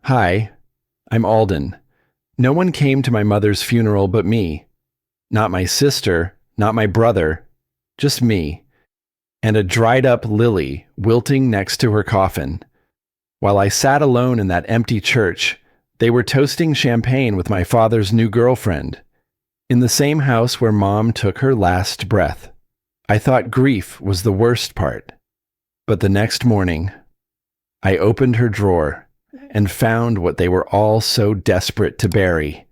Hi, I'm Alden. No one came to my mother's funeral but me. Not my sister, not my brother, just me, and a dried up lily wilting next to her coffin. While I sat alone in that empty church, they were toasting champagne with my father's new girlfriend, in the same house where Mom took her last breath. I thought grief was the worst part. But the next morning, I opened her drawer and found what they were all so desperate to bury.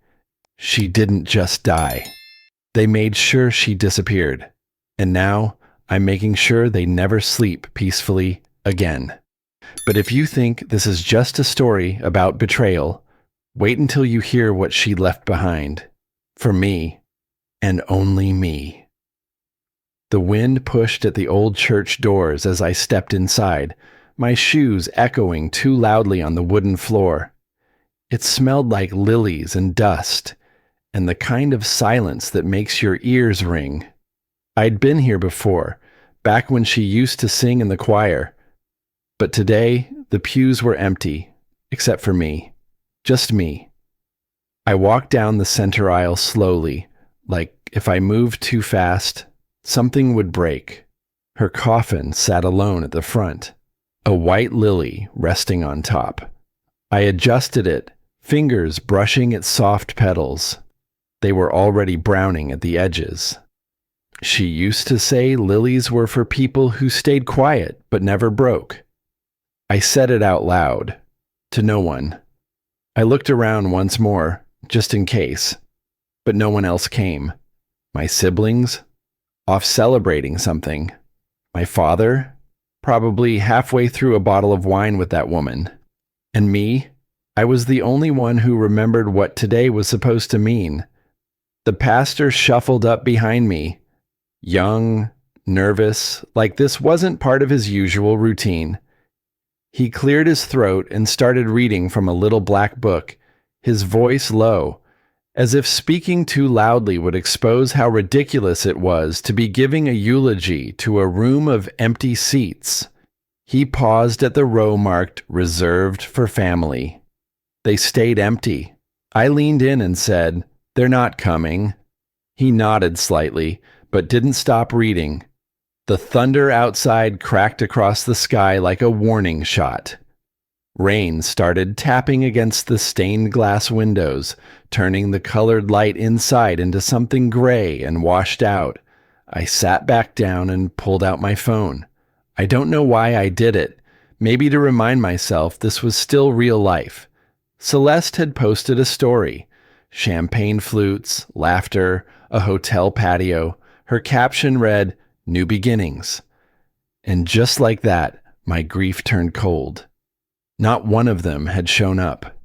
She didn't just die. They made sure she disappeared. And now I'm making sure they never sleep peacefully again. But if you think this is just a story about betrayal, wait until you hear what she left behind. For me, and only me. The wind pushed at the old church doors as I stepped inside, my shoes echoing too loudly on the wooden floor. It smelled like lilies and dust, and the kind of silence that makes your ears ring. I'd been here before, back when she used to sing in the choir. But today, the pews were empty, except for me. Just me. I walked down the center aisle slowly, like if I moved too fast, something would break. Her coffin sat alone at the front, a white lily resting on top. I adjusted it, fingers brushing its soft petals. They were already browning at the edges. She used to say lilies were for people who stayed quiet but never broke. I said it out loud, to no one. I looked around once more, just in case, but no one else came. My siblings? Off celebrating something. My father? Probably halfway through a bottle of wine with that woman. And me? I was the only one who remembered what today was supposed to mean. The pastor shuffled up behind me, young, nervous, like this wasn't part of his usual routine. He cleared his throat and started reading from a little black book, his voice low, as if speaking too loudly would expose how ridiculous it was to be giving a eulogy to a room of empty seats. He paused at the row marked "Reserved for Family." They stayed empty. I leaned in and said, "They're not coming." He nodded slightly, but didn't stop reading. The thunder outside cracked across the sky like a warning shot. Rain started tapping against the stained glass windows, turning the colored light inside into something gray and washed out. I sat back down and pulled out my phone. I don't know why I did it. Maybe to remind myself this was still real life. Celeste had posted a story. Champagne flutes, laughter, a hotel patio. Her caption read, "New beginnings." And just like that, my grief turned cold. Not one of them had shown up.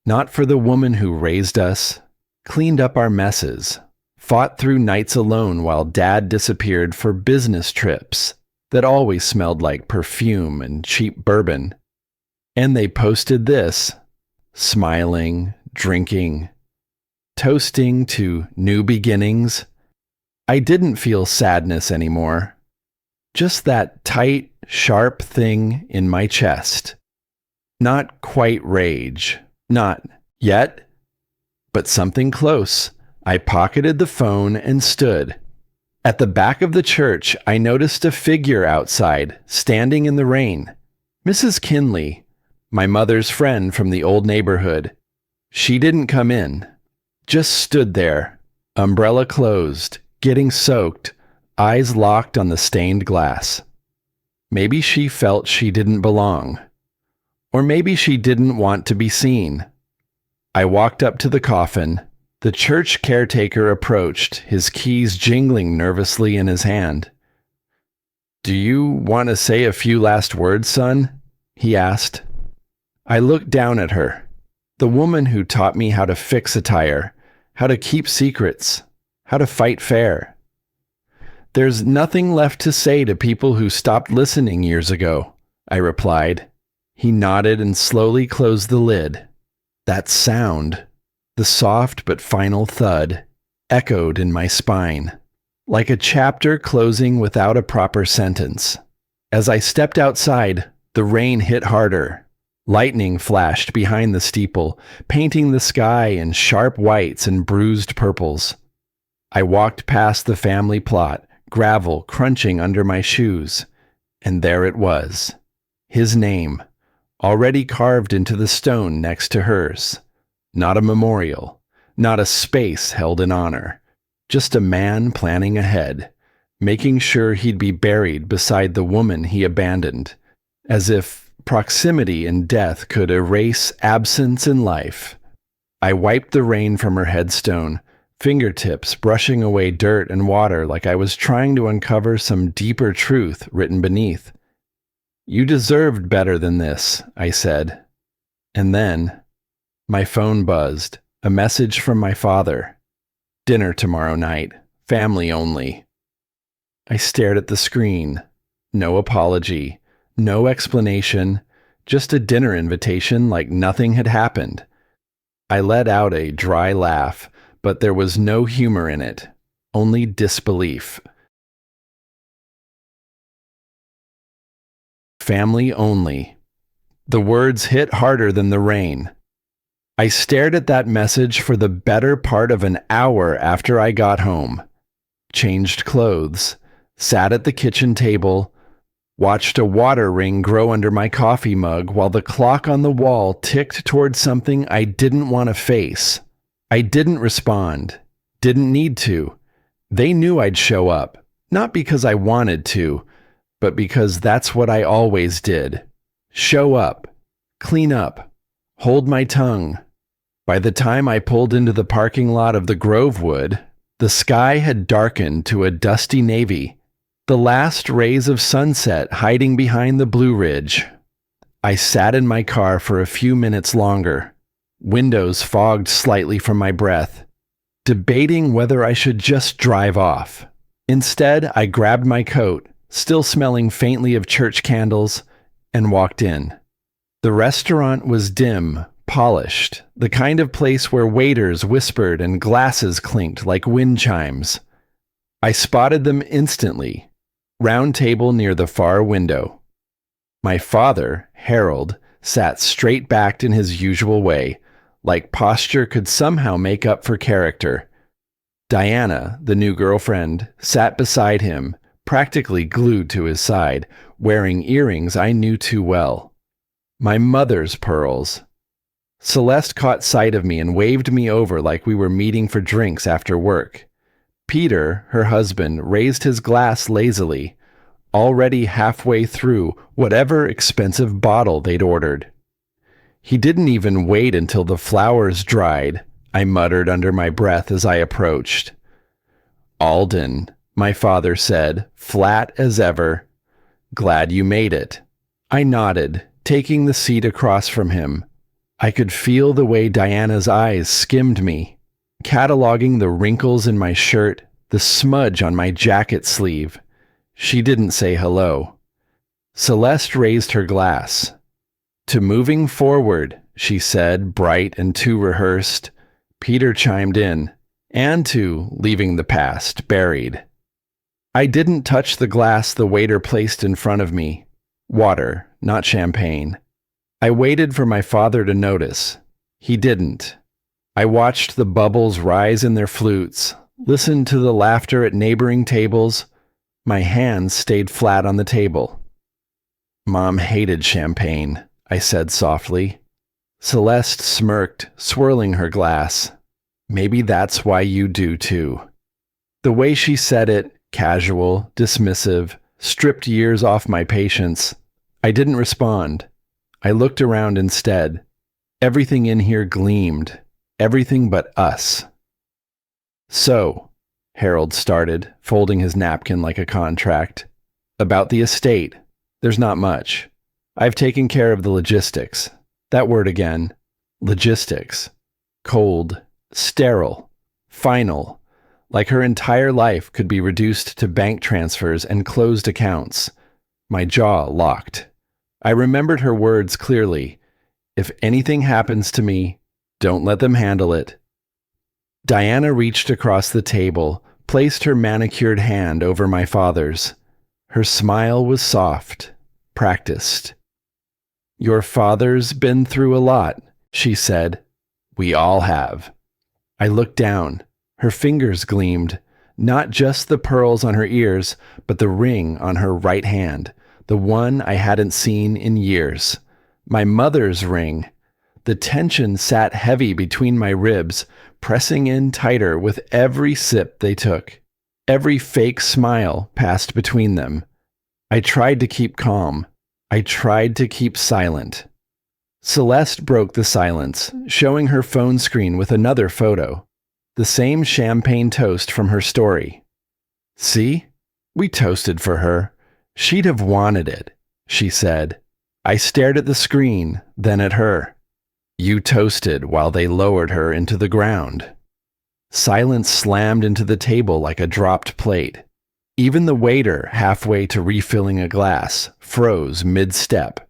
Not for the woman who raised us, cleaned up our messes, fought through nights alone while Dad disappeared for business trips that always smelled like perfume and cheap bourbon. And they posted this, smiling, drinking, toasting to new beginnings. I didn't feel sadness anymore. Just that tight, sharp thing in my chest. Not quite rage. Not yet. But something close. I pocketed the phone and stood. At the back of the church, I noticed a figure outside, standing in the rain. Mrs. Kinley, my mother's friend from the old neighborhood. She didn't come in. Just stood there, umbrella closed, getting soaked, eyes locked on the stained glass. Maybe she felt she didn't belong. Or maybe she didn't want to be seen. I walked up to the coffin. The church caretaker approached, his keys jingling nervously in his hand. "Do you want to say a few last words, son?" he asked. I looked down at her, the woman who taught me how to fix a tire, how to keep secrets, how to fight fair. "There's nothing left to say to people who stopped listening years ago," I replied. He nodded and slowly closed the lid. That sound, the soft but final thud, echoed in my spine, like a chapter closing without a proper sentence. As I stepped outside, the rain hit harder. Lightning flashed behind the steeple, painting the sky in sharp whites and bruised purples. I walked past the family plot, gravel crunching under my shoes, and there it was. His name, already carved into the stone next to hers. Not a memorial, not a space held in honor, just a man planning ahead, making sure he'd be buried beside the woman he abandoned, as if proximity in death could erase absence in life. I wiped the rain from her headstone, fingertips brushing away dirt and water like I was trying to uncover some deeper truth written beneath. "You deserved better than this," I said. And then, my phone buzzed, a message from my father. "Dinner tomorrow night, family only." I stared at the screen. No apology, no explanation, just a dinner invitation like nothing had happened. I let out a dry laugh, but there was no humor in it, only disbelief. Family only. The words hit harder than the rain. I stared at that message for the better part of an hour after I got home. Changed clothes, sat at the kitchen table, watched a water ring grow under my coffee mug while the clock on the wall ticked toward something I didn't want to face. I didn't respond, didn't need to. They knew I'd show up, not because I wanted to, but because that's what I always did. Show up, clean up, hold my tongue. By the time I pulled into the parking lot of the Grovewood, the sky had darkened to a dusty navy, the last rays of sunset hiding behind the Blue Ridge. I sat in my car for a few minutes longer, windows fogged slightly from my breath, debating whether I should just drive off. Instead, I grabbed my coat, still smelling faintly of church candles, and walked in. The restaurant was dim, polished, the kind of place where waiters whispered and glasses clinked like wind chimes. I spotted them instantly, round table near the far window. My father, Harold, sat straight-backed in his usual way, like posture could somehow make up for character. Diana, the new girlfriend, sat beside him, practically glued to his side, wearing earrings I knew too well. My mother's pearls. Celeste caught sight of me and waved me over like we were meeting for drinks after work. Peter, her husband, raised his glass lazily, already halfway through whatever expensive bottle they'd ordered. He didn't even wait until the flowers dried, I muttered under my breath as I approached. "Alden," my father said, flat as ever. "Glad you made it." I nodded, taking the seat across from him. I could feel the way Diana's eyes skimmed me, cataloging the wrinkles in my shirt, the smudge on my jacket sleeve. She didn't say hello. Celeste raised her glass. "To moving forward," she said, bright and too rehearsed. Peter chimed in, "and to leaving the past buried." I didn't touch the glass the waiter placed in front of me. Water, not champagne. I waited for my father to notice. He didn't. I watched the bubbles rise in their flutes, listened to the laughter at neighboring tables. My hands stayed flat on the table. "Mom hated champagne," I said softly. Celeste smirked, swirling her glass. "Maybe that's why you do too." The way she said it, casual, dismissive, stripped years off my patience. I didn't respond. I looked around instead. Everything in here gleamed. Everything but us. "So," Harold started, folding his napkin like a contract. "About the estate. There's not much. I've taken care of the logistics." That word again. Logistics. Cold. Sterile. Final. Like her entire life could be reduced to bank transfers and closed accounts. My jaw locked. I remembered her words clearly. "If anything happens to me, don't let them handle it." Diana reached across the table, placed her manicured hand over my father's. Her smile was soft, practiced. Your father's been through a lot, she said. We all have. I looked down. Her fingers gleamed, not just the pearls on her ears, but the ring on her right hand, the one I hadn't seen in years. My mother's ring. The tension sat heavy between my ribs, pressing in tighter with every sip they took. Every fake smile passed between them. I tried to keep calm. I tried to keep silent. Celeste broke the silence, showing her phone screen with another photo. The same champagne toast from her story. See? We toasted for her. She'd have wanted it, she said. I stared at the screen, then at her. You toasted while they lowered her into the ground. Silence slammed into the table like a dropped plate. Even the waiter, halfway to refilling a glass, froze mid-step.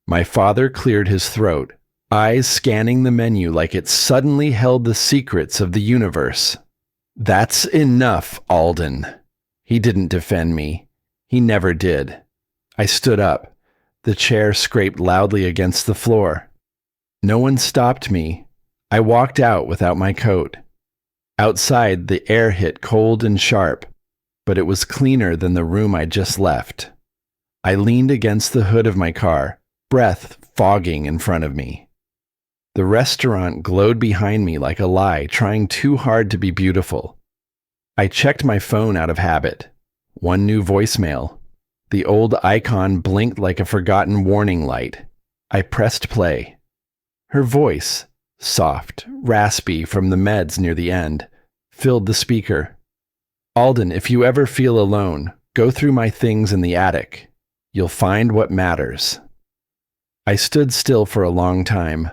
My father cleared his throat, eyes scanning the menu like it suddenly held the secrets of the universe. That's enough, Alden. He didn't defend me. He never did. I stood up. The chair scraped loudly against the floor. No one stopped me. I walked out without my coat. Outside, the air hit cold and sharp, but it was cleaner than the room I just left. I leaned against the hood of my car, breath fogging in front of me. The restaurant glowed behind me like a lie, trying too hard to be beautiful. I checked my phone out of habit. One new voicemail. The old icon blinked like a forgotten warning light. I pressed play. Her voice, soft, raspy from the meds near the end, filled the speaker. Alden, if you ever feel alone, go through my things in the attic. You'll find what matters. I stood still for a long time.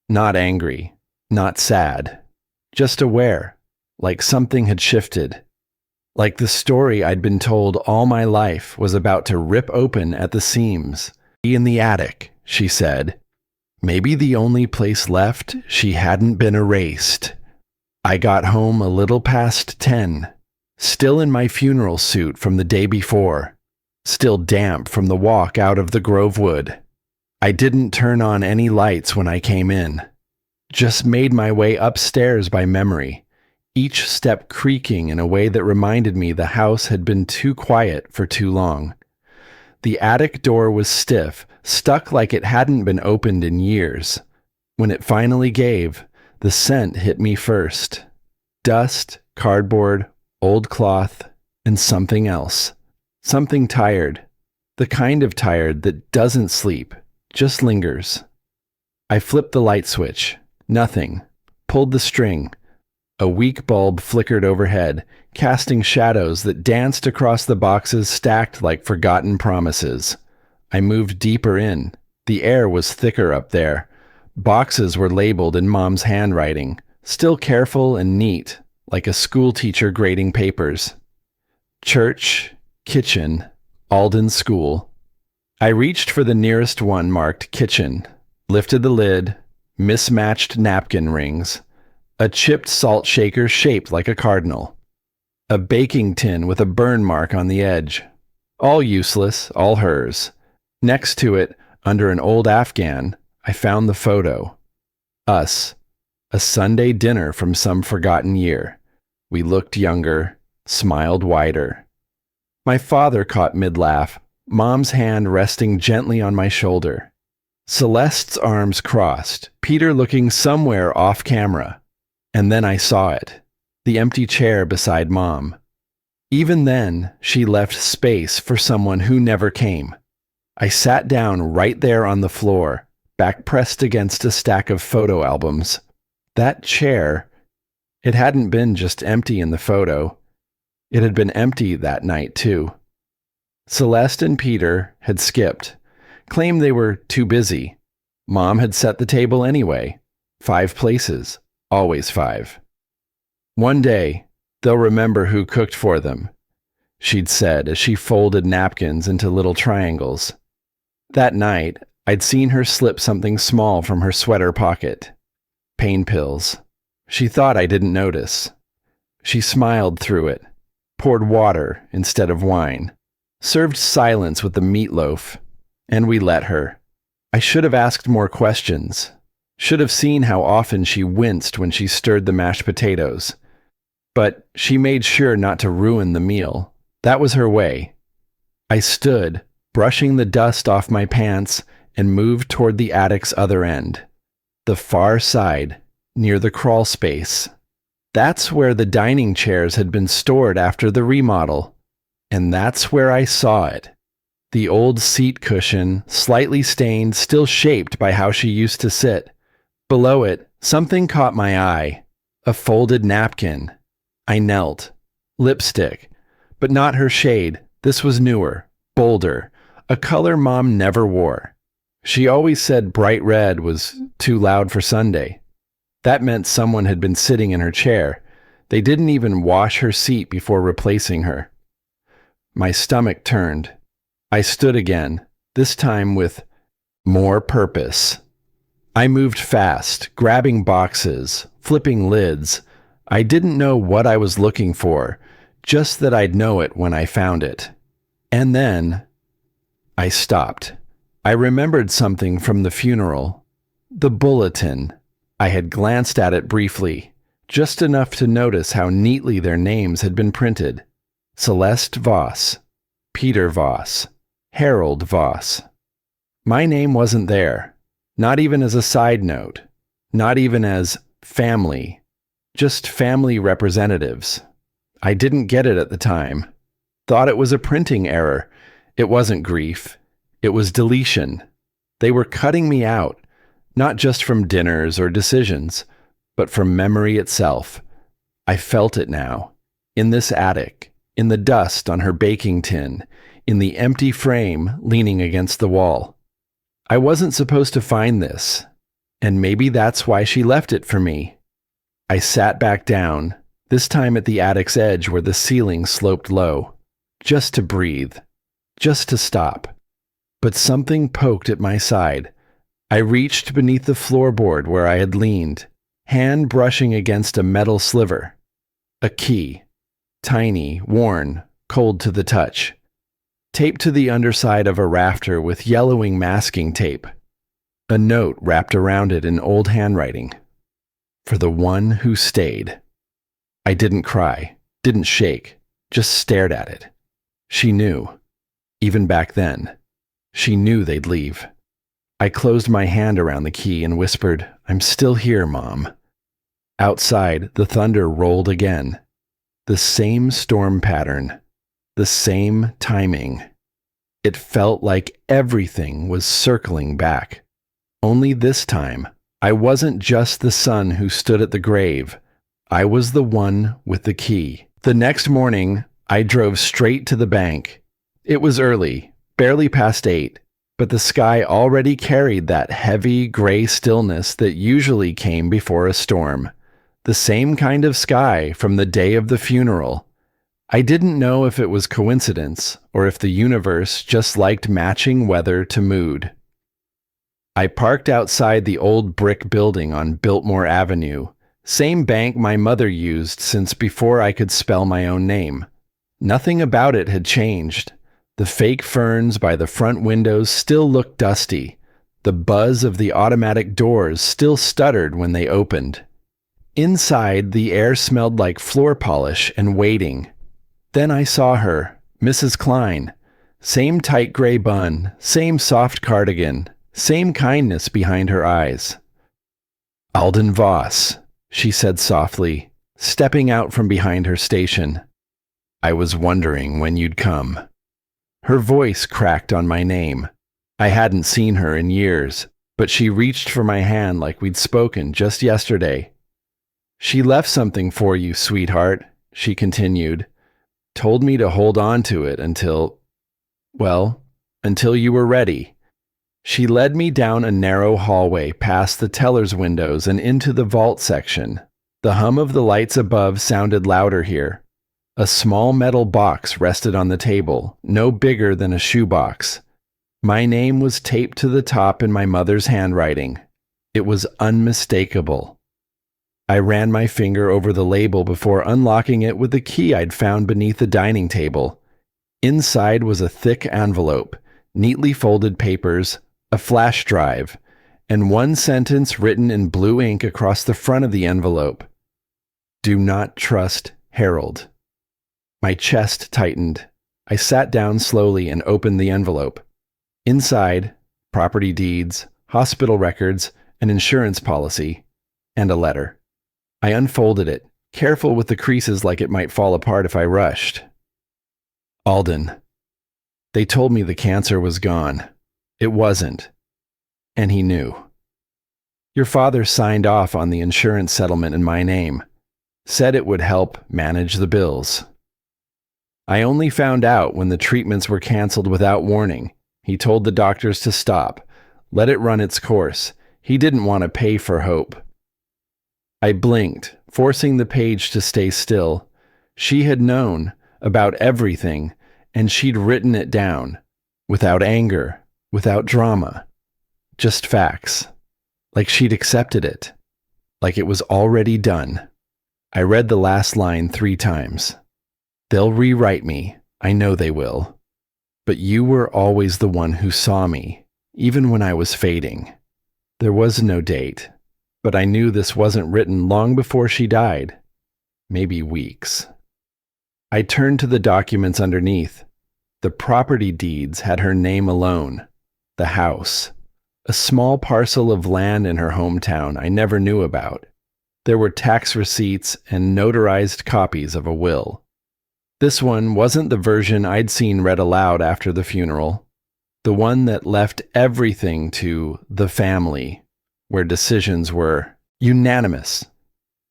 Not angry, not sad, just aware, like something had shifted. Like the story I'd been told all my life was about to rip open at the seams. Be in the attic, she said. Maybe the only place left she hadn't been erased. I got home a little past 10, still in my funeral suit from the day before, still damp from the walk out of the Grove Wood. I didn't turn on any lights when I came in, just made my way upstairs by memory, each step creaking in a way that reminded me the house had been too quiet for too long. The attic door was stiff, stuck like it hadn't been opened in years. When it finally gave, the scent hit me first. Dust, cardboard, old cloth, and something else. Something tired. The kind of tired that doesn't sleep, just lingers. I flipped the light switch. Nothing. Pulled the string. A weak bulb flickered overhead, casting shadows that danced across the boxes stacked like forgotten promises. I moved deeper in. The air was thicker up there. Boxes were labeled in Mom's handwriting, still careful and neat, like a school teacher grading papers. Church, kitchen, Alden School. I reached for the nearest one marked kitchen, lifted the lid, mismatched napkin rings, a chipped salt shaker shaped like a cardinal, a baking tin with a burn mark on the edge. All useless, all hers. Next to it, under an old Afghan, I found the photo. Us. A Sunday dinner from some forgotten year. We looked younger, smiled wider. My father caught mid-laugh, Mom's hand resting gently on my shoulder. Celeste's arms crossed, Peter looking somewhere off camera. And then I saw it. The empty chair beside Mom. Even then, she left space for someone who never came. I sat down right there on the floor, back pressed against a stack of photo albums. That chair, it hadn't been just empty in the photo. It had been empty that night, too. Celeste and Peter had skipped, claimed they were too busy. Mom had set the table anyway. 5 places, always 5. One day, they'll remember who cooked for them, she'd said as she folded napkins into little triangles. That night, I'd seen her slip something small from her sweater pocket. Pain pills. She thought I didn't notice. She smiled through it, poured water instead of wine, served silence with the meatloaf, and we let her. I should have asked more questions. Should have seen how often she winced when she stirred the mashed potatoes. But she made sure not to ruin the meal. That was her way. I stood, brushing the dust off my pants, and moved toward the attic's other end. The far side, near the crawl space. That's where the dining chairs had been stored after the remodel. And that's where I saw it. The old seat cushion, slightly stained, still shaped by how she used to sit. Below it, something caught my eye. A folded napkin. I knelt. Lipstick. But not her shade. This was newer, bolder, a color Mom never wore. She always said bright red was too loud for Sunday. That meant someone had been sitting in her chair. They didn't even wash her seat before replacing her. My stomach turned. I stood again, this time with more purpose. I moved fast, grabbing boxes, flipping lids. I didn't know what I was looking for, just that I'd know it when I found it. And then I stopped. I remembered something from the funeral. The bulletin. I had glanced at it briefly, just enough to notice how neatly their names had been printed. Celeste Voss, Peter Voss, Harold Voss. My name wasn't there, not even as a side note, not even as family, just family representatives. I didn't get it at the time. Thought it was a printing error. It wasn't grief. It was deletion. They were cutting me out, not just from dinners or decisions, but from memory itself. I felt it now, in this attic, in the dust on her baking tin, in the empty frame leaning against the wall. I wasn't supposed to find this, and maybe that's why she left it for me. I sat back down, this time at the attic's edge where the ceiling sloped low, just to breathe, just to stop. But something poked at my side. I reached beneath the floorboard where I had leaned, hand brushing against a metal sliver. A key, tiny, worn, cold to the touch. Taped to the underside of a rafter with yellowing masking tape. A note wrapped around it in old handwriting. For the one who stayed. I didn't cry, didn't shake, just stared at it. She knew. Even back then. She knew they'd leave. I closed my hand around the key and whispered, "I'm still here, Mom." Outside, the thunder rolled again. The same storm pattern. The same timing. It felt like everything was circling back. Only this time, I wasn't just the son who stood at the grave. I was the one with the key. The next morning, I drove straight to the bank. It was early, barely past 8, but the sky already carried that heavy, gray stillness that usually came before a storm. The same kind of sky from the day of the funeral. I didn't know if it was coincidence or if the universe just liked matching weather to mood. I parked outside the old brick building on Biltmore Avenue, same bank my mother used since before I could spell my own name. Nothing about it had changed. The fake ferns by the front windows still looked dusty. The buzz of the automatic doors still stuttered when they opened. Inside, the air smelled like floor polish and waiting. Then I saw her, Mrs. Klein. Same tight gray bun, same soft cardigan, same kindness behind her eyes. "Alden Voss," she said softly, stepping out from behind her station. "I was wondering when you'd come." Her voice cracked on my name. I hadn't seen her in years, but she reached for my hand like we'd spoken just yesterday. "She left something for you, sweetheart," she continued. "Told me to hold on to it until you were ready." She led me down a narrow hallway past the teller's windows and into the vault section. The hum of the lights above sounded louder here. A small metal box rested on the table, no bigger than a shoebox. My name was taped to the top in my mother's handwriting. It was unmistakable. I ran my finger over the label before unlocking it with the key I'd found beneath the dining table. Inside was a thick envelope, neatly folded papers, a flash drive, and one sentence written in blue ink across the front of the envelope. Do not trust Harold. My chest tightened. I sat down slowly and opened the envelope. Inside, property deeds, hospital records, an insurance policy, and a letter. I unfolded it, careful with the creases like it might fall apart if I rushed. Alden. They told me the cancer was gone. It wasn't. And he knew. Your father signed off on the insurance settlement in my name. Said it would help manage the bills. I only found out when the treatments were canceled without warning. He told the doctors to stop, let it run its course. He didn't want to pay for hope. I blinked, forcing the page to stay still. She had known about everything, and she'd written it down, without anger, without drama, just facts, like she'd accepted it, like it was already done. I read the last line 3 times. They'll rewrite me, I know they will. But you were always the one who saw me, even when I was fading. There was no date, but I knew this wasn't written long before she died. Maybe weeks. I turned to the documents underneath. The property deeds had her name alone. The house. A small parcel of land in her hometown I never knew about. There were tax receipts and notarized copies of a will. This one wasn't the version I'd seen read aloud after the funeral. The one that left everything to the family, where decisions were unanimous.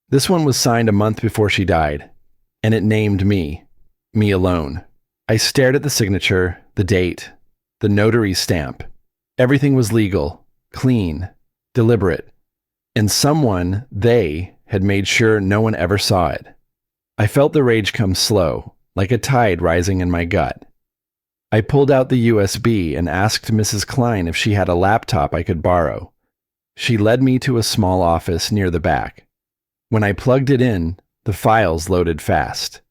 This one was signed a month before she died, and it named me alone. I stared at the signature, the date, the notary stamp. Everything was legal, clean, deliberate, and they had made sure no one ever saw it. I felt the rage come slow, like a tide rising in my gut. I pulled out the USB and asked Mrs. Klein if she had a laptop I could borrow. She led me to a small office near the back. When I plugged it in, the files loaded fast.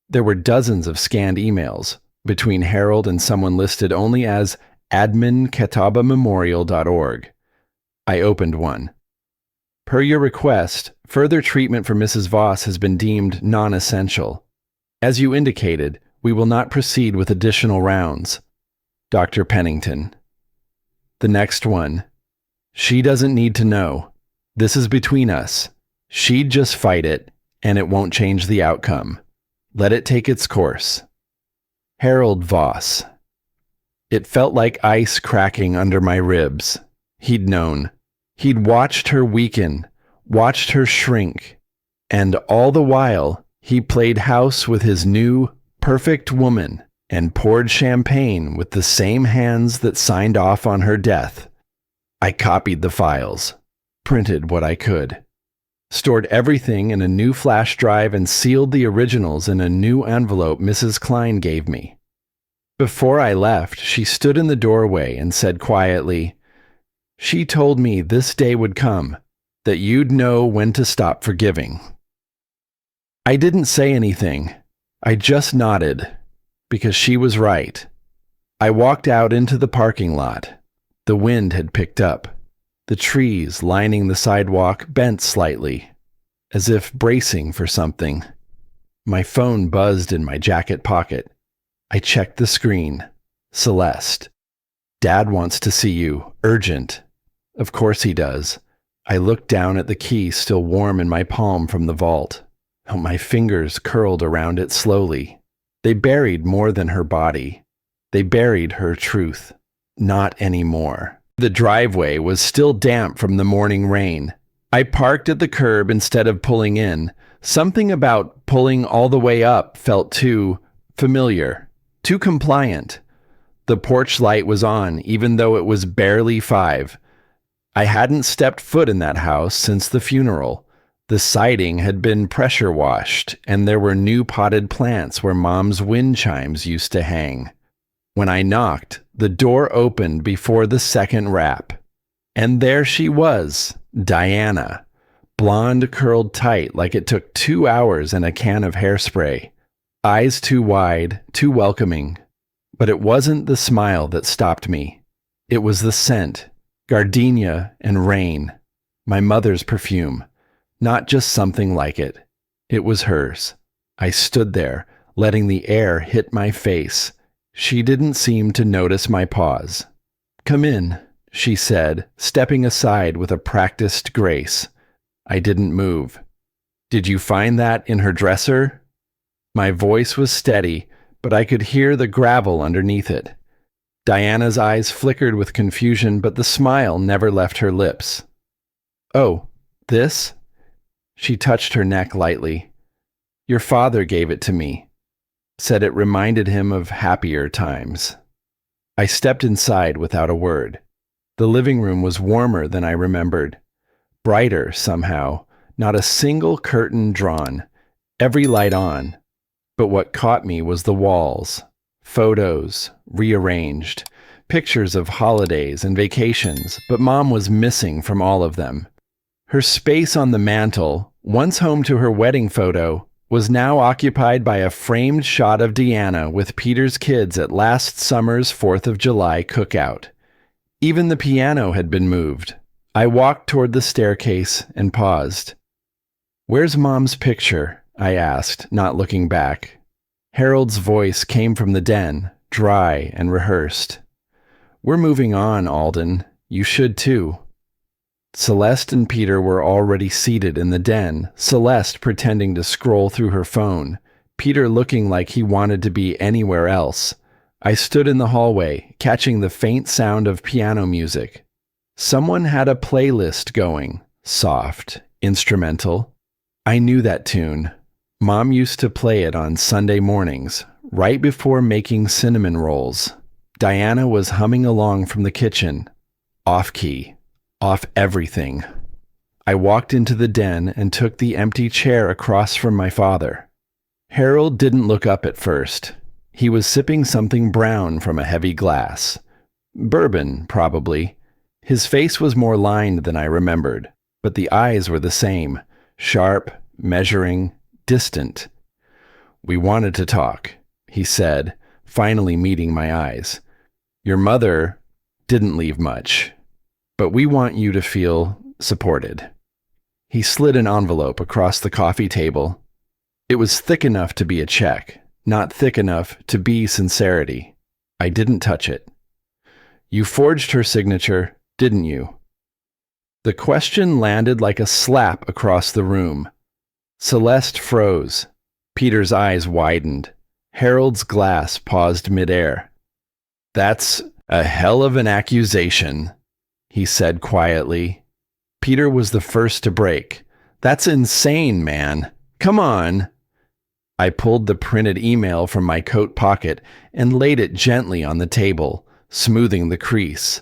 There were dozens of scanned emails, between Harold and someone listed only as admin.katabamemorial.org. I opened one. Per your request, further treatment for Mrs. Voss has been deemed non-essential. As you indicated, we will not proceed with additional rounds. Dr. Pennington. The next one. She doesn't need to know. This is between us. She'd just fight it, and it won't change the outcome. Let it take its course. Harold Voss. It felt like ice cracking under my ribs. He'd known. He'd watched her weaken, watched her shrink, and all the while, he played house with his new, perfect woman and poured champagne with the same hands that signed off on her death. I copied the files, printed what I could, stored everything in a new flash drive and sealed the originals in a new envelope Mrs. Klein gave me. Before I left, she stood in the doorway and said quietly, "She told me this day would come, that you'd know when to stop forgiving." I didn't say anything. I just nodded, because she was right. I walked out into the parking lot. The wind had picked up. The trees lining the sidewalk bent slightly, as if bracing for something. My phone buzzed in my jacket pocket. I checked the screen. Celeste. Dad wants to see you. Urgent. Of course he does. I looked down at the key still warm in my palm from the vault. My fingers curled around it slowly. They buried more than her body. They buried her truth. Not anymore. The driveway was still damp from the morning rain. I parked at the curb instead of pulling in. Something about pulling all the way up felt too familiar, too compliant. The porch light was on, even though it was barely 5. I hadn't stepped foot in that house since the funeral. The siding had been pressure washed, and there were new potted plants where Mom's wind chimes used to hang. When I knocked, the door opened before the second rap. And there she was, Diana, blonde curled tight like it took 2 hours and a can of hairspray. Eyes too wide, too welcoming. But it wasn't the smile that stopped me. It was the scent, gardenia and rain, my mother's perfume, not just something like it. It was hers. I stood there, letting the air hit my face. She didn't seem to notice my pause. "Come in," she said, stepping aside with a practiced grace. I didn't move. "Did you find that in her dresser?" My voice was steady, but I could hear the gravel underneath it. Diana's eyes flickered with confusion, but the smile never left her lips. "Oh, this?" She touched her neck lightly. "Your father gave it to me. Said it reminded him of happier times." I stepped inside without a word. The living room was warmer than I remembered. Brighter, somehow, not a single curtain drawn, every light on. But what caught me was the walls. Photos, rearranged, pictures of holidays and vacations, but Mom was missing from all of them. Her space on the mantle, once home to her wedding photo, was now occupied by a framed shot of Deanna with Peter's kids at last summer's 4th of July cookout. Even the piano had been moved. I walked toward the staircase and paused. "Where's Mom's picture?" I asked, not looking back. Harold's voice came from the den, dry and rehearsed. "We're moving on, Alden. You should too." Celeste and Peter were already seated in the den, Celeste pretending to scroll through her phone, Peter looking like he wanted to be anywhere else. I stood in the hallway, catching the faint sound of piano music. Someone had a playlist going, soft, instrumental. I knew that tune. Mom used to play it on Sunday mornings, right before making cinnamon rolls. Diana was humming along from the kitchen, off-key. Off everything. I walked into the den and took the empty chair across from my father. Harold didn't look up at first. He was sipping something brown from a heavy glass. Bourbon, probably. His face was more lined than I remembered, but the eyes were the same, sharp, measuring, distant. "We wanted to talk," he said, finally meeting my eyes. "Your mother didn't leave much. But we want you to feel supported." He slid an envelope across the coffee table. It was thick enough to be a check, not thick enough to be sincerity. I didn't touch it. "You forged her signature, didn't you?" The question landed like a slap across the room. Celeste froze. Peter's eyes widened. Harold's glass paused midair. "That's a hell of an accusation," he said quietly. Peter was the first to break. "That's insane, man. Come on." I pulled the printed email from my coat pocket and laid it gently on the table, smoothing the crease.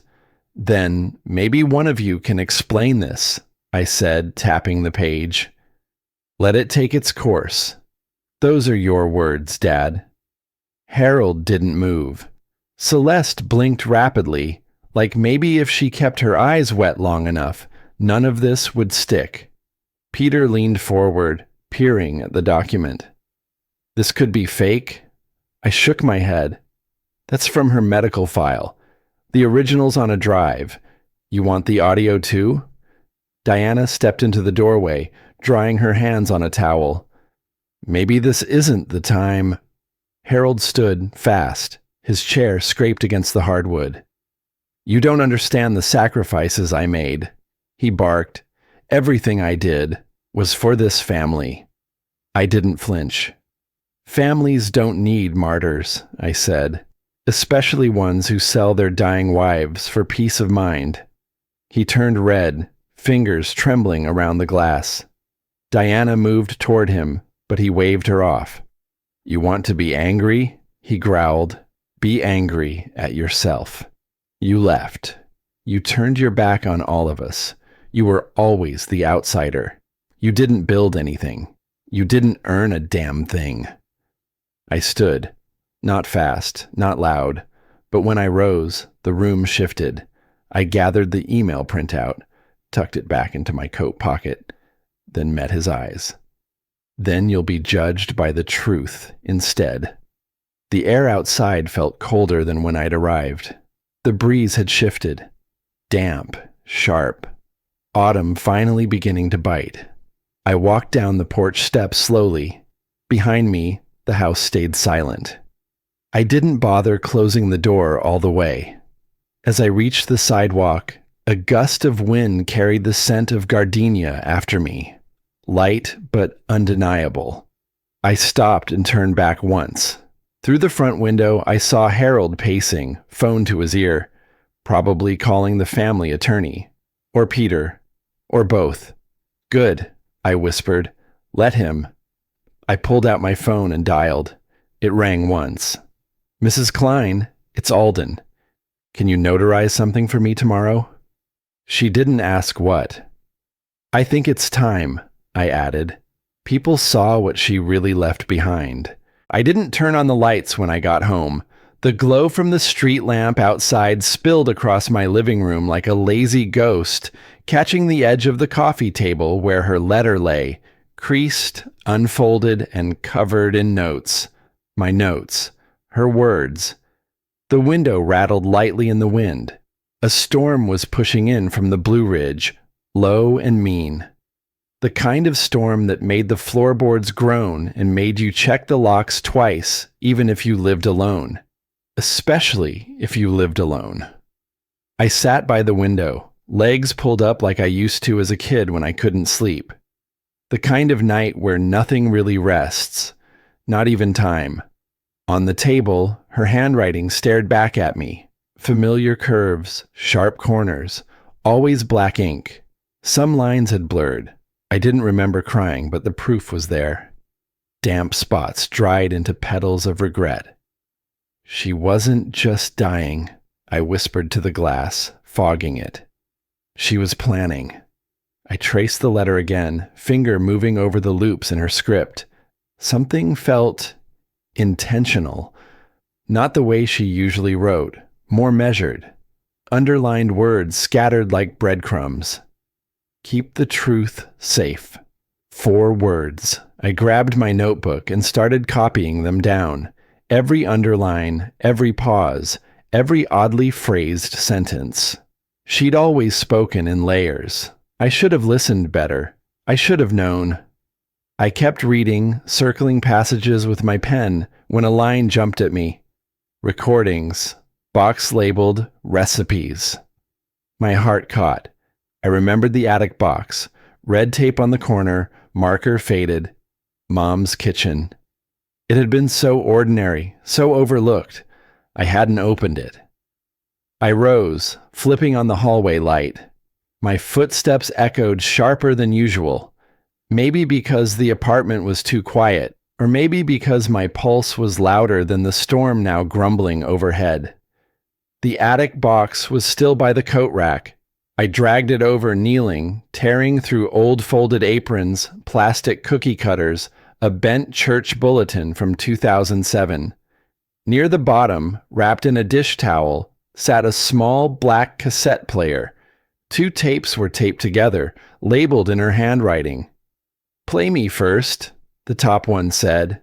"Then maybe one of you can explain this," I said, tapping the page. "Let it take its course." "Those are your words, Dad." Harold didn't move. Celeste blinked rapidly, like maybe if she kept her eyes wet long enough, none of this would stick. Peter leaned forward, peering at the document. "This could be fake?" I shook my head. "That's from her medical file. The original's on a drive. You want the audio too?" Diana stepped into the doorway, drying her hands on a towel. "Maybe this isn't the time." Harold stood fast. His chair scraped against the hardwood. "You don't understand the sacrifices I made," he barked. "Everything I did was for this family." I didn't flinch. "Families don't need martyrs," I said, "especially ones who sell their dying wives for peace of mind." He turned red, fingers trembling around the glass. Diana moved toward him, but he waved her off. "You want to be angry?" he growled. "Be angry at yourself. You left. You turned your back on all of us. You were always the outsider. You didn't build anything. You didn't earn a damn thing." I stood. Not fast, not loud, but when I rose, the room shifted. I gathered the email printout, tucked it back into my coat pocket, then met his eyes. "Then you'll be judged by the truth instead." The air outside felt colder than when I'd arrived. The breeze had shifted. Damp, sharp. Autumn finally beginning to bite. I walked down the porch steps slowly. Behind me, the house stayed silent. I didn't bother closing the door all the way. As I reached the sidewalk, a gust of wind carried the scent of gardenia after me. Light but undeniable. I stopped and turned back once. Through the front window, I saw Harold pacing, phone to his ear, probably calling the family attorney. Or Peter. Or both. Good, I whispered. Let him. I pulled out my phone and dialed. It rang once. Mrs. Klein, it's Alden. Can you notarize something for me tomorrow? She didn't ask what. I think it's time, I added. People saw what she really left behind. I didn't turn on the lights when I got home. The glow from the street lamp outside spilled across my living room like a lazy ghost, catching the edge of the coffee table where her letter lay, creased, unfolded, and covered in notes. My notes. Her words. The window rattled lightly in the wind. A storm was pushing in from the Blue Ridge, low and mean. The kind of storm that made the floorboards groan and made you check the locks twice, even if you lived alone. Especially if you lived alone. I sat by the window, legs pulled up like I used to as a kid when I couldn't sleep. The kind of night where nothing really rests, not even time. On the table, her handwriting stared back at me. Familiar curves, sharp corners, always black ink. Some lines had blurred. I didn't remember crying, but the proof was there. Damp spots dried into petals of regret. She wasn't just dying, I whispered to the glass, fogging it. She was planning. I traced the letter again, finger moving over the loops in her script. Something felt intentional. Not the way she usually wrote, more measured. Underlined words scattered like breadcrumbs. Keep the truth safe. 4 words. I grabbed my notebook and started copying them down. Every underline, every pause, every oddly phrased sentence. She'd always spoken in layers. I should have listened better. I should have known. I kept reading, circling passages with my pen, when a line jumped at me. Recordings. Box labeled recipes. My heart caught. I remembered the attic box. Red tape on the corner, marker faded. Mom's kitchen. It had been so ordinary, so overlooked. I hadn't opened it. I rose, flipping on the hallway light. My footsteps echoed sharper than usual. Maybe because the apartment was too quiet, or maybe because my pulse was louder than the storm now grumbling overhead. The attic box was still by the coat rack. I dragged it over kneeling, tearing through old folded aprons, plastic cookie cutters, a bent church bulletin from 2007. Near the bottom, wrapped in a dish towel, sat a small black cassette player. 2 tapes were taped together, labeled in her handwriting. "Play me first," the top one said.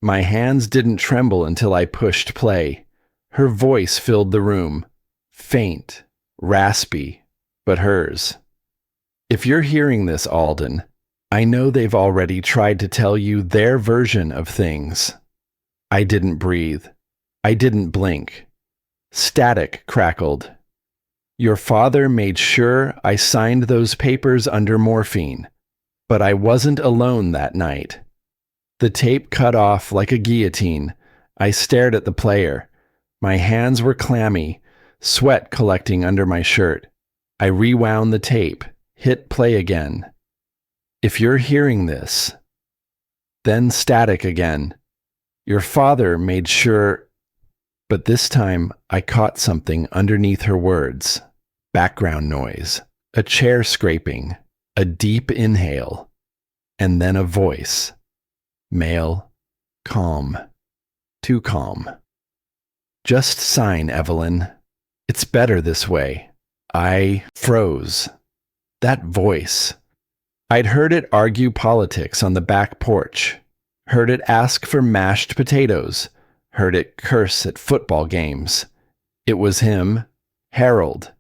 My hands didn't tremble until I pushed play. Her voice filled the room. Faint, raspy, but hers. If you're hearing this, Alden, I know they've already tried to tell you their version of things. I didn't breathe. I didn't blink. Static crackled. Your father made sure I signed those papers under morphine, but I wasn't alone that night. The tape cut off like a guillotine. I stared at the player. My hands were clammy, sweat collecting under my shirt. I rewound the tape, hit play again. If you're hearing this, then static again. Your father made sure, but this time I caught something underneath her words. Background noise, a chair scraping, a deep inhale, and then a voice. Male, calm, too calm. Just sign, Evelyn. It's better this way. I froze. That voice. I'd heard it argue politics on the back porch, heard it ask for mashed potatoes, heard it curse at football games. It was him, Harold.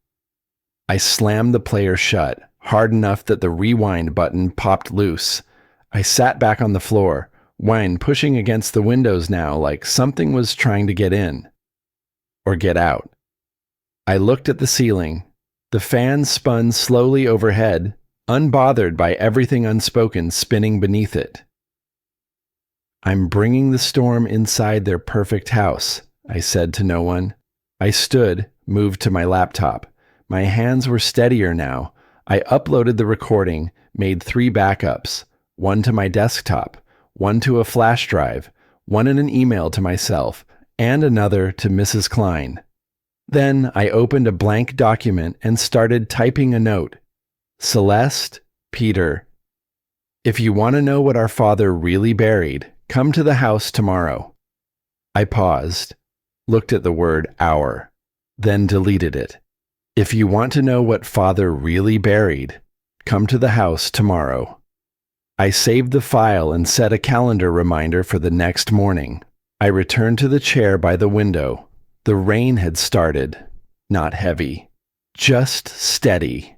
I slammed the player shut, hard enough that the rewind button popped loose. I sat back on the floor, wine pushing against the windows now like something was trying to get in. Or get out. I looked at the ceiling. The fan spun slowly overhead, unbothered by everything unspoken spinning beneath it. I'm bringing the storm inside their perfect house, I said to no one. I stood, moved to my laptop. My hands were steadier now. I uploaded the recording, made 3 backups, one to my desktop, one to a flash drive, one in an email to myself, and another to Mrs. Klein. Then I opened a blank document and started typing a note. Celeste, Peter. If you want to know what our father really buried, come to the house tomorrow. I paused, looked at the word our, then deleted it. If you want to know what father really buried, come to the house tomorrow. I saved the file and set a calendar reminder for the next morning. I returned to the chair by the window. The rain had started, not heavy, just steady.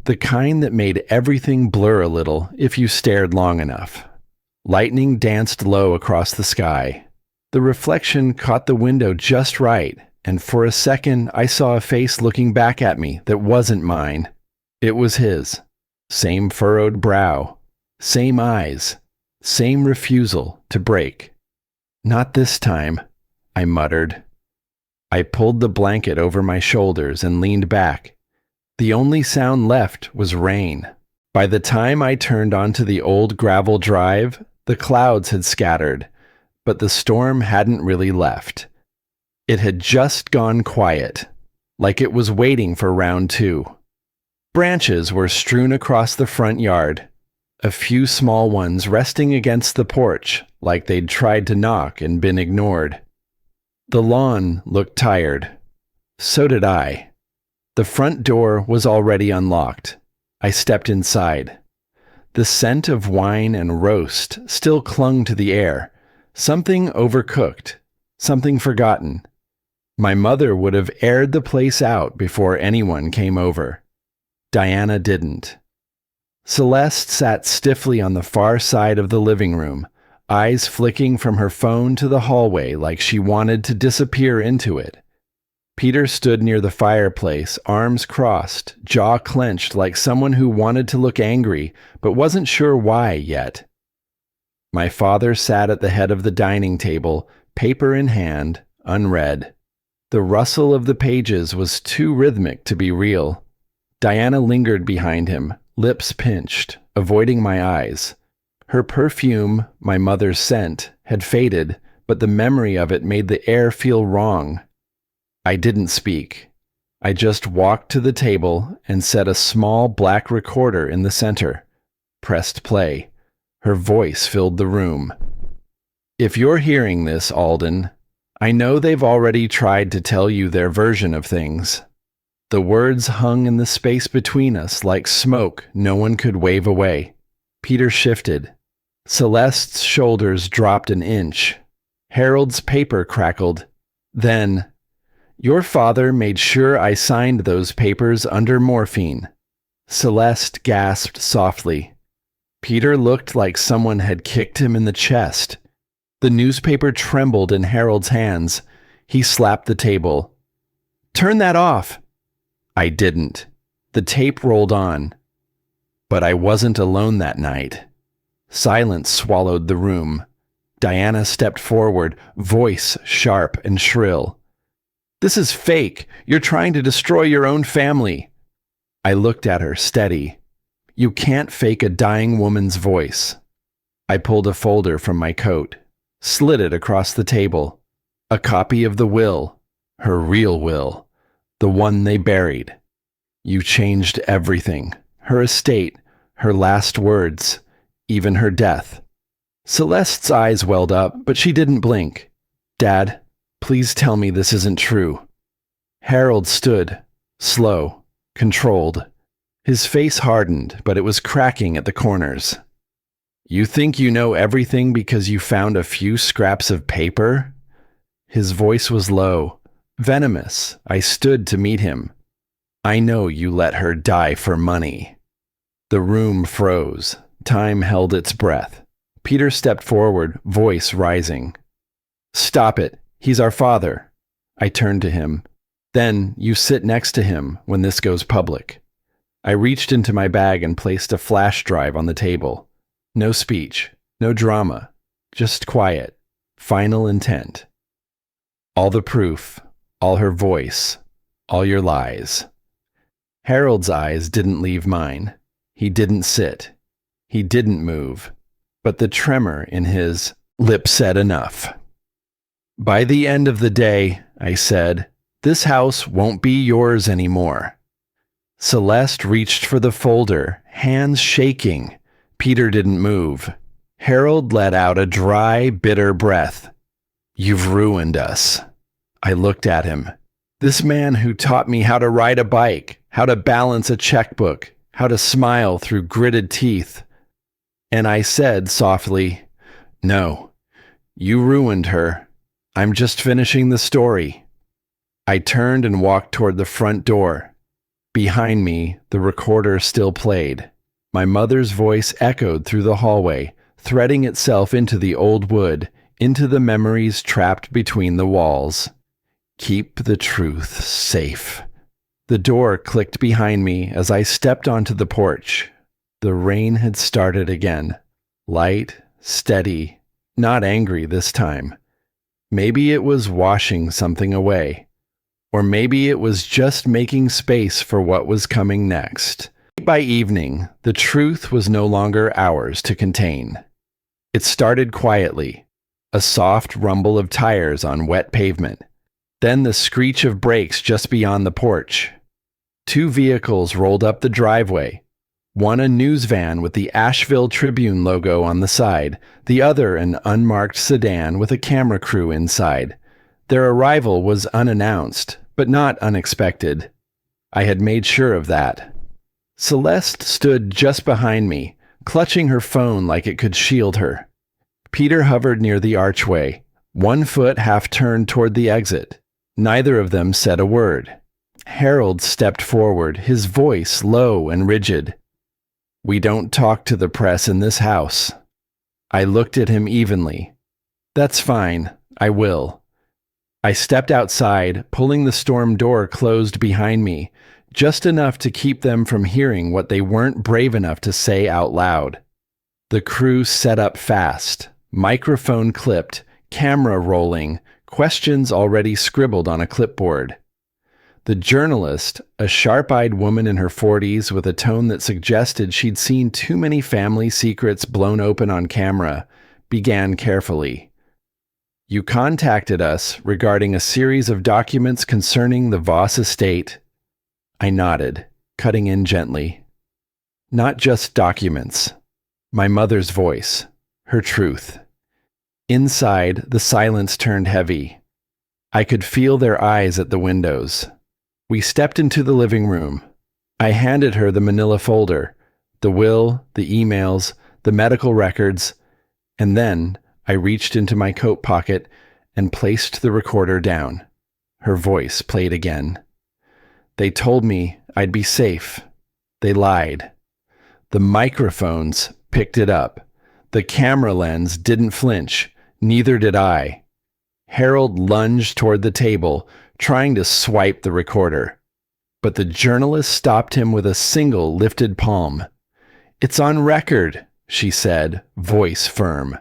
The kind that made everything blur a little if you stared long enough. Lightning danced low across the sky. The reflection caught the window just right, and for a second I saw a face looking back at me that wasn't mine. It was his. Same furrowed brow, same eyes, same refusal to break. Not this time, I muttered. I pulled the blanket over my shoulders and leaned back. The only sound left was rain. By the time I turned onto the old gravel drive, the clouds had scattered, but the storm hadn't really left. It had just gone quiet, like it was waiting for round 2. Branches were strewn across the front yard, a few small ones resting against the porch like they'd tried to knock and been ignored. The lawn looked tired. So did I. The front door was already unlocked. I stepped inside. The scent of wine and roast still clung to the air, something overcooked, something forgotten. My mother would have aired the place out before anyone came over. Diana didn't. Celeste sat stiffly on the far side of the living room, eyes flicking from her phone to the hallway like she wanted to disappear into it. Peter stood near the fireplace, arms crossed, jaw clenched like someone who wanted to look angry but wasn't sure why yet. My father sat at the head of the dining table, paper in hand, unread. The rustle of the pages was too rhythmic to be real. Diana lingered behind him, lips pinched, avoiding my eyes. Her perfume, my mother's scent, had faded, but the memory of it made the air feel wrong. I didn't speak. I just walked to the table and set a small black recorder in the center. Pressed play. Her voice filled the room. If you're hearing this, Alden, I know they've already tried to tell you their version of things. The words hung in the space between us like smoke no one could wave away. Peter shifted. Celeste's shoulders dropped an inch. Harold's paper crackled. Then, your father made sure I signed those papers under morphine. Celeste gasped softly. Peter looked like someone had kicked him in the chest. The newspaper trembled in Harold's hands. He slapped the table. Turn that off. I didn't. The tape rolled on. But I wasn't alone that night. Silence swallowed the room. Diana stepped forward, voice sharp and shrill. This is fake. You're trying to destroy your own family. I looked at her, steady. You can't fake a dying woman's voice. I pulled a folder from my coat, slid it across the table. A copy of the will, her real will, the one they buried. You changed everything. Her estate, her last words, even her death. Celeste's eyes welled up, but she didn't blink. Dad, please tell me this isn't true. Harold stood, slow, controlled. His face hardened, but it was cracking at the corners. You think you know everything because you found a few scraps of paper? His voice was low, Venomous, I stood to meet him. I know you let her die for money. The room froze. Time held its breath. Peter stepped forward, voice rising. Stop it. He's our father. I turned to him. Then you sit next to him when this goes public. I reached into my bag and placed a flash drive on the table. No speech, no drama, just quiet, final intent. All the proof, all her voice, all your lies. Harold's eyes didn't leave mine. He didn't sit. He didn't move. But the tremor in his lip said enough. By the end of the day, I said, this house won't be yours anymore. Celeste reached for the folder, hands shaking. Peter didn't move. Harold let out a dry, bitter breath. You've ruined us. I looked at him. This man who taught me how to ride a bike, how to balance a checkbook, how to smile through gritted teeth. And I said softly, no, you ruined her. I'm just finishing the story. I turned and walked toward the front door. Behind me, the recorder still played. My mother's voice echoed through the hallway, threading itself into the old wood, into the memories trapped between the walls. Keep the truth safe. The door clicked behind me as I stepped onto the porch. The rain had started again. Light, steady, not angry this time. Maybe it was washing something away. Or maybe it was just making space for what was coming next. By evening, the truth was no longer ours to contain. It started quietly, a soft rumble of tires on wet pavement. Then the screech of brakes just beyond the porch. 2 vehicles rolled up the driveway. One a news van with the Asheville Tribune logo on the side, the other an unmarked sedan with a camera crew inside. Their arrival was unannounced, but not unexpected. I had made sure of that. Celeste stood just behind me, clutching her phone like it could shield her. Peter hovered near the archway, one foot half turned toward the exit. Neither of them said a word. Harold stepped forward, his voice low and rigid. We don't talk to the press in this house. I looked at him evenly. That's fine, I will. I stepped outside, pulling the storm door closed behind me, just enough to keep them from hearing what they weren't brave enough to say out loud. The crew set up fast, microphone clipped, camera rolling, questions already scribbled on a clipboard. The journalist, a sharp-eyed woman in her 40s with a tone that suggested she'd seen too many family secrets blown open on camera, began carefully. You contacted us regarding a series of documents concerning the Voss estate. I nodded, cutting in gently. Not just documents. My mother's voice, her truth. Inside, the silence turned heavy. I could feel their eyes at the windows. We stepped into the living room. I handed her the manila folder, the will, the emails, the medical records, and then I reached into my coat pocket and placed the recorder down. Her voice played again. They told me I'd be safe. They lied. The microphones picked it up. The camera lens didn't flinch. Neither did I. Harold lunged toward the table, trying to swipe the recorder. But the journalist stopped him with a single lifted palm. It's on record, she said, voice firm.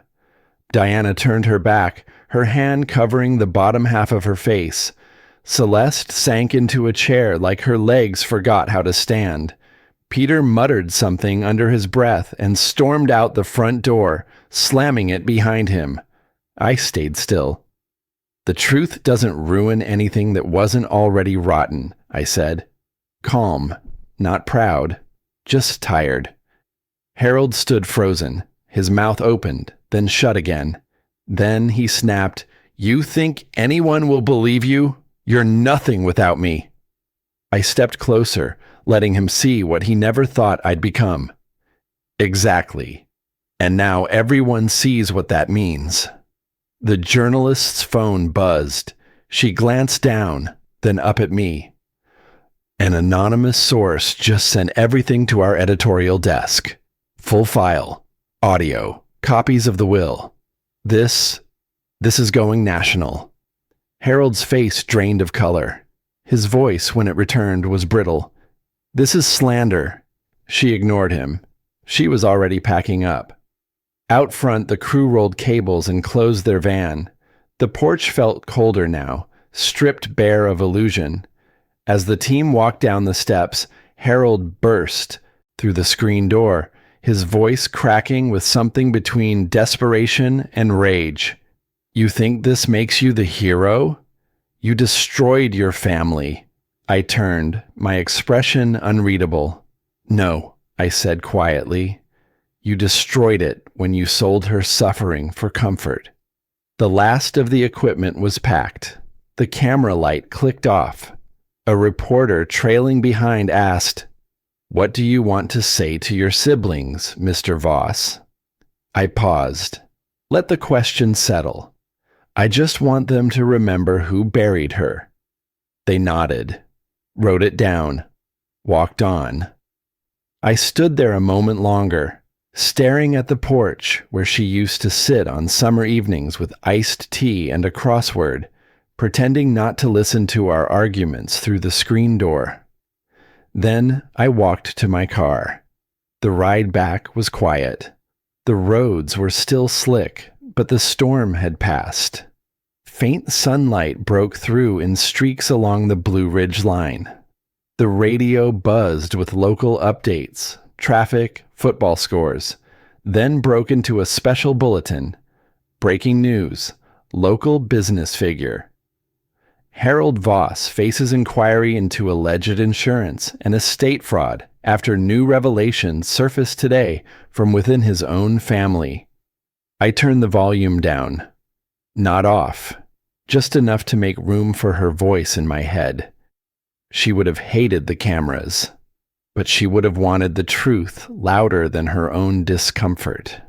Diana turned her back, her hand covering the bottom half of her face. Celeste sank into a chair like her legs forgot how to stand. Peter muttered something under his breath and stormed out the front door, slamming it behind him. I stayed still. The truth doesn't ruin anything that wasn't already rotten, I said. Calm, not proud, just tired. Harold stood frozen, his mouth opened, then shut again. Then he snapped, You think anyone will believe you? You're nothing without me. I stepped closer, letting him see what he never thought I'd become. Exactly. And now everyone sees what that means. The journalist's phone buzzed. She glanced down, then up at me. An anonymous source just sent everything to our editorial desk. Full file, audio, copies of the will. This is going national. Harold's face drained of color. His voice, when it returned, was brittle. This is slander. She ignored him. She was already packing up. Out front, the crew rolled cables and closed their van. The porch felt colder now, stripped bare of illusion. As the team walked down the steps, Harold burst through the screen door, his voice cracking with something between desperation and rage. You think this makes you the hero? You destroyed your family. I turned, my expression unreadable. No, I said quietly. You destroyed it when you sold her suffering for comfort. The last of the equipment was packed. The camera light clicked off. A reporter trailing behind asked, "What do you want to say to your siblings, Mr. Voss?" I paused. Let the question settle. I just want them to remember who buried her. They nodded, wrote it down, walked on. I stood there a moment longer, staring at the porch where she used to sit on summer evenings with iced tea and a crossword, pretending not to listen to our arguments through the screen door. Then I walked to my car. The ride back was quiet. The roads were still slick, but the storm had passed. Faint sunlight broke through in streaks along the Blue Ridge line. The radio buzzed with local updates, traffic, football scores, then broke into a special bulletin. Breaking news, local business figure. Harold Voss faces inquiry into alleged insurance and estate fraud after new revelations surfaced today from within his own family. I turned the volume down. Not off, just enough to make room for her voice in my head. She would have hated the cameras, but she would have wanted the truth louder than her own discomfort.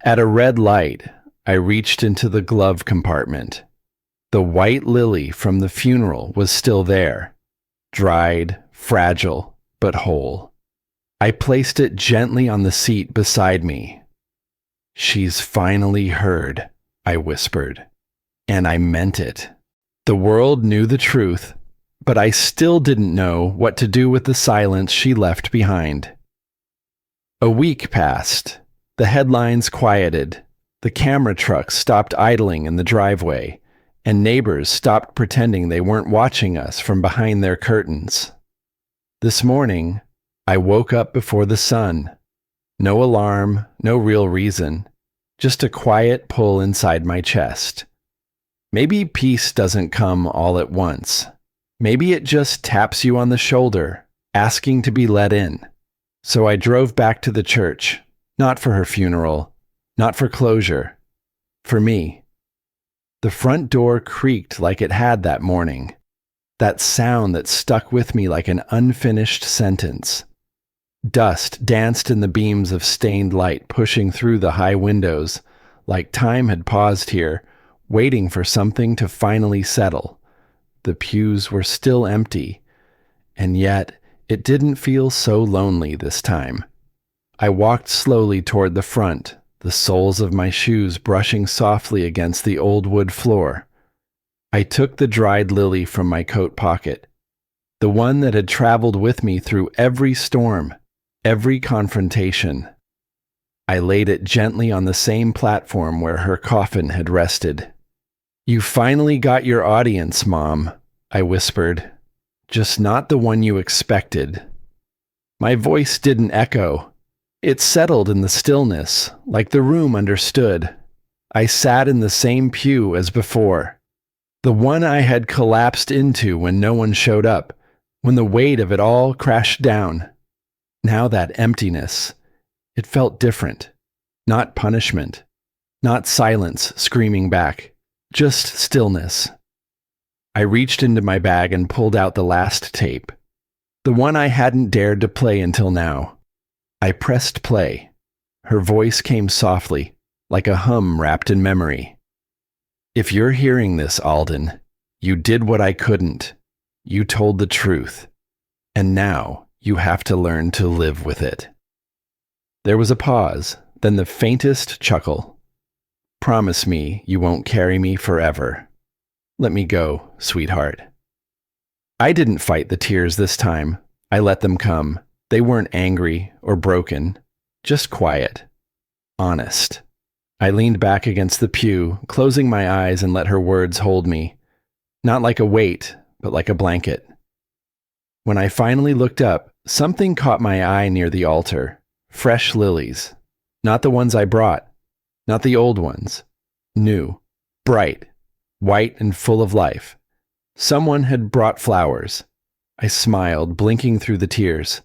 At a red light, I reached into the glove compartment. The white lily from the funeral was still there, dried, fragile, but whole. I placed it gently on the seat beside me. "She's finally heard," I whispered, and I meant it. The world knew the truth, but I still didn't know what to do with the silence she left behind. A week passed. The headlines quieted. The camera trucks stopped idling in the driveway, and neighbors stopped pretending they weren't watching us from behind their curtains. This morning, I woke up before the sun. No alarm, no real reason, just a quiet pull inside my chest. Maybe peace doesn't come all at once. Maybe it just taps you on the shoulder, asking to be let in. So I drove back to the church, not for her funeral, not for closure, for me. The front door creaked like it had that morning, that sound that stuck with me like an unfinished sentence. Dust danced in the beams of stained light pushing through the high windows, like time had paused here, waiting for something to finally settle. The pews were still empty, and yet it didn't feel so lonely this time. I walked slowly toward the front, the soles of my shoes brushing softly against the old wood floor. I took the dried lily from my coat pocket, the one that had traveled with me through every storm, every confrontation. I laid it gently on the same platform where her coffin had rested. "You finally got your audience, Mom," I whispered. "Just not the one you expected." My voice didn't echo. It settled in the stillness, like the room understood. I sat in the same pew as before, the one I had collapsed into when no one showed up, when the weight of it all crashed down. Now that emptiness, it felt different. Not punishment, not silence screaming back, just stillness. I reached into my bag and pulled out the last tape, the one I hadn't dared to play until now. I pressed play. Her voice came softly, like a hum wrapped in memory. If you're hearing this, Alden, you did what I couldn't. You told the truth. And now you have to learn to live with it. There was a pause, then the faintest chuckle. Promise me you won't carry me forever. Let me go, sweetheart. I didn't fight the tears this time. I let them come. They weren't angry or broken, just quiet, honest. I leaned back against the pew, closing my eyes and let her words hold me. Not like a weight, but like a blanket. When I finally looked up, something caught my eye near the altar. Fresh lilies. Not the ones I brought. Not the old ones. New. Bright. White and full of life. Someone had brought flowers. I smiled, blinking through the tears.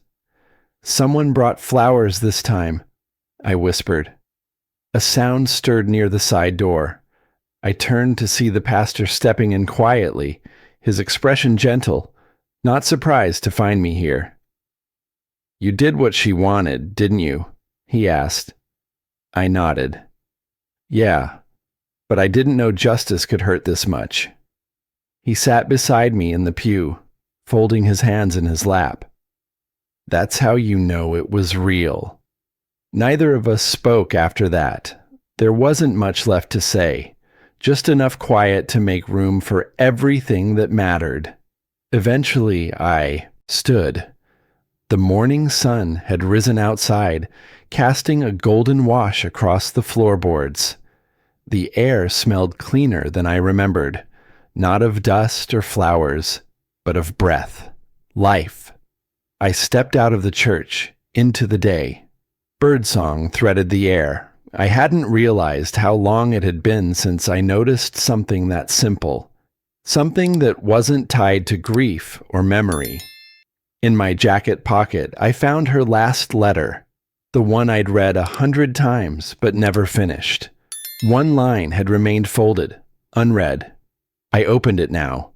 Someone brought flowers this time, I whispered. A sound stirred near the side door. I turned to see the pastor stepping in quietly, his expression gentle, not surprised to find me here. You did what she wanted, didn't you? He asked. I nodded. Yeah, but I didn't know justice could hurt this much. He sat beside me in the pew, folding his hands in his lap. That's how you know it was real. Neither of us spoke after that. There wasn't much left to say, just enough quiet to make room for everything that mattered. Eventually, I stood. The morning sun had risen outside, casting a golden wash across the floorboards. The air smelled cleaner than I remembered, not of dust or flowers, but of breath, life. I stepped out of the church, into the day. Birdsong threaded the air. I hadn't realized how long it had been since I noticed something that simple, something that wasn't tied to grief or memory. In my jacket pocket, I found her last letter, the one I'd read 100 times but never finished. One line had remained folded, unread. I opened it now.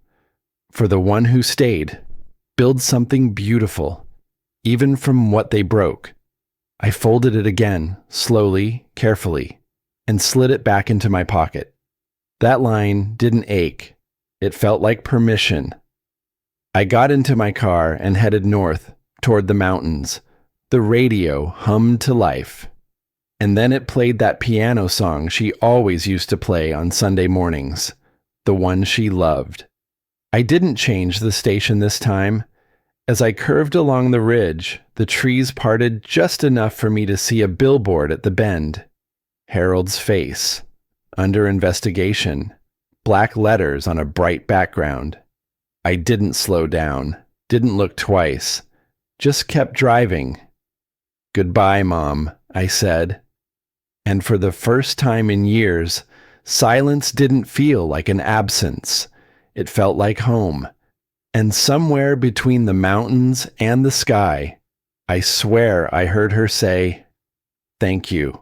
For the one who stayed, build something beautiful, even from what they broke. I folded it again, slowly, carefully, and slid it back into my pocket. That line didn't ache. It felt like permission. I got into my car and headed north, toward the mountains. The radio hummed to life. And then it played that piano song she always used to play on Sunday mornings, the one she loved. I didn't change the station this time. As I curved along the ridge, the trees parted just enough for me to see a billboard at the bend. Harold's face. Under investigation. Black letters on a bright background. I didn't slow down, didn't look twice, just kept driving. Goodbye, Mom, I said. And for the first time in years, silence didn't feel like an absence. It felt like home. And somewhere between the mountains and the sky, I swear I heard her say, "Thank you."